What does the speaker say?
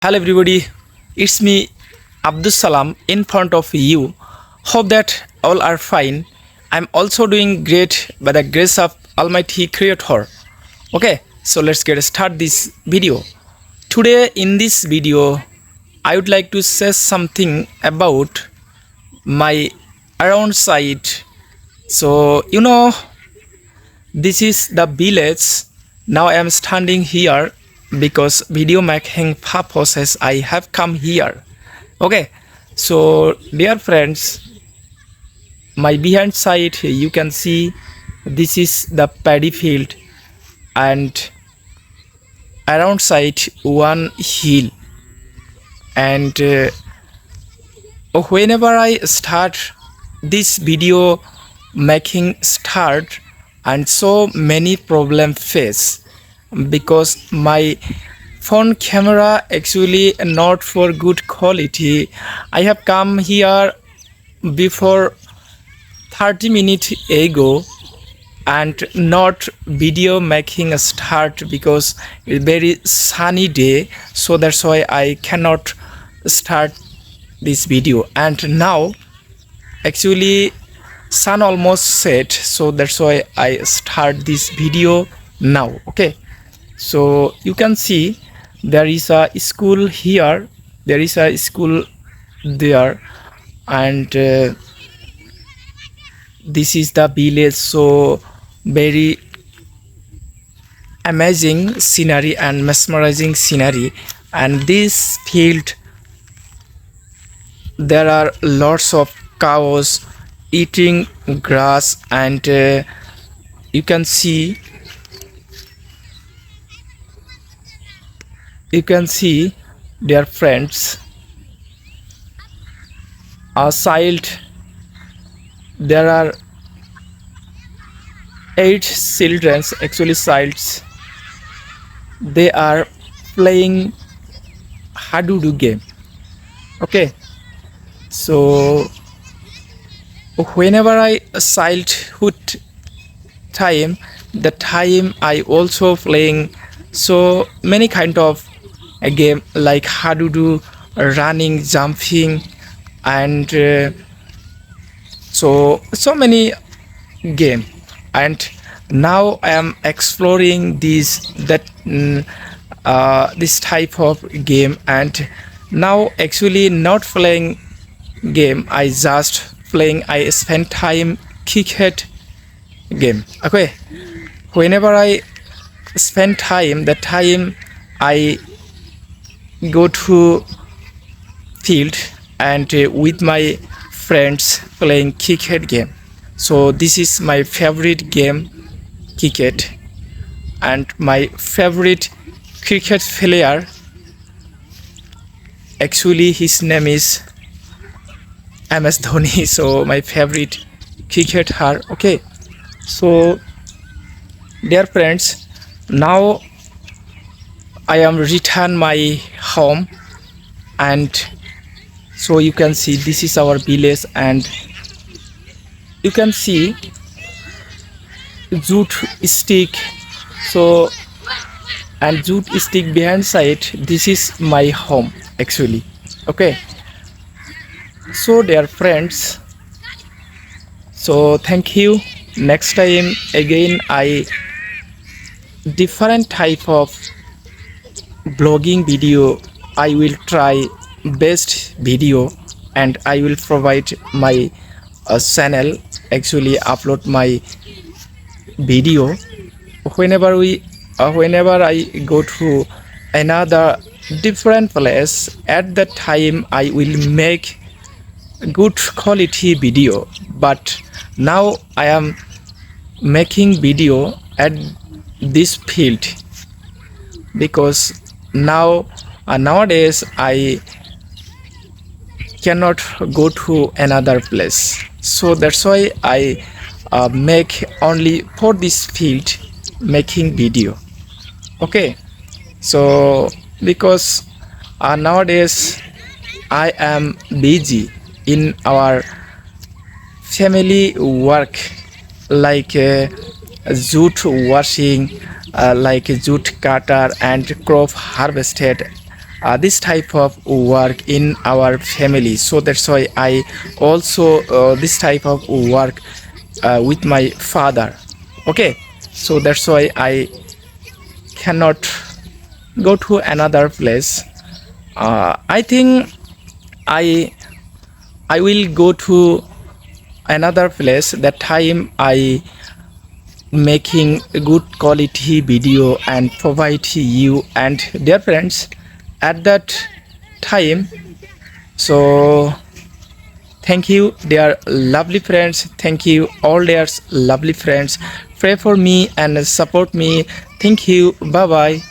Hello everybody, it's me Abdus Salam in front of you. Hope that all are fine. I'm also doing great by the grace of Almighty Creator. Okay, so let's get start this video. Today in this video, I would like to say something about my around side. So this is the village. Now I am standing here because video making purposes I have come here. Okay, so dear friends, my behind side you can see this is the paddy field, and around side one hill. And whenever I start this video making start, and so many problem face because my phone camera actually not for good quality. I have come here before 30 minutes ago and not video making a start because it's very sunny day, so that's why I cannot start this video. And now actually sun almost set, so that's why I start this video now. Okay, so you can see there is a school here, there is a school there, and this is the village. So very amazing scenery and mesmerizing scenery. And this field there are lots of cows eating grass, and you can see their friends are child. There are 8 children, actually childs. They are playing hadudu game. Okay, so whenever I childhood time, the time I also playing so many kind of a game like hadudu, running, jumping, and so many game. And now I am exploring this type of game. And now actually not playing game, I just playing, I spend time cricket game. Okay, whenever I spend time, the time I go to field and with my friends playing cricket game. So this is my favorite game, cricket. And my favorite cricket player, actually his name is MS Dhoni. So my favorite cricketer. Okay, so dear friends, now I am return my home, and so you can see this is our village. And you can see jute stick, so and jute stick behind side, this is my home actually. Okay, so dear friends, so thank you. Next time again I different type of blogging video I will try, best video, and I will provide my channel, actually upload my video whenever I go to another different place. At that time I will make good quality video, but now I am making video at this field because nowadays I cannot go to another place, so that's why I make only for this field making video. Okay, so because nowadays I am busy in our family work, like jute washing, like jute cutter and crop harvested, this type of work in our family. So that's why I also this type of work with my father. Okay, so that's why I cannot go to another place. I think I I will go to another place. That time I making a good quality video and provide you and dear friends at that time. So thank you dear lovely friends, thank you all dear lovely friends, pray for me and support me. Thank you, bye bye.